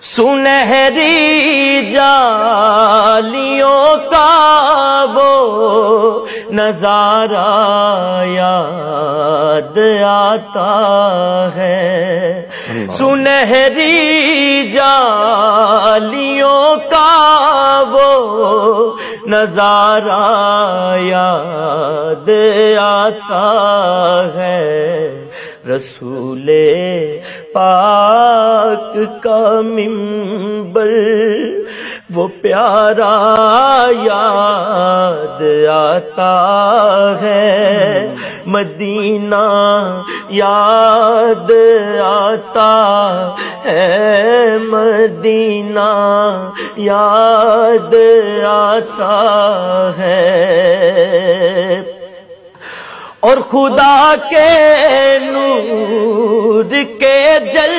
سنہری جالیوں کا وہ نظارہ یاد آتا ہے، سنہری جالیوں کا وہ نظارہ یاد آتا ہے، رسول پاک کا منبر وہ پیارا یاد آتا ہے، مدینہ یاد آتا ہے، مدینہ یاد آتا ہے، اور خدا کے نور کے جل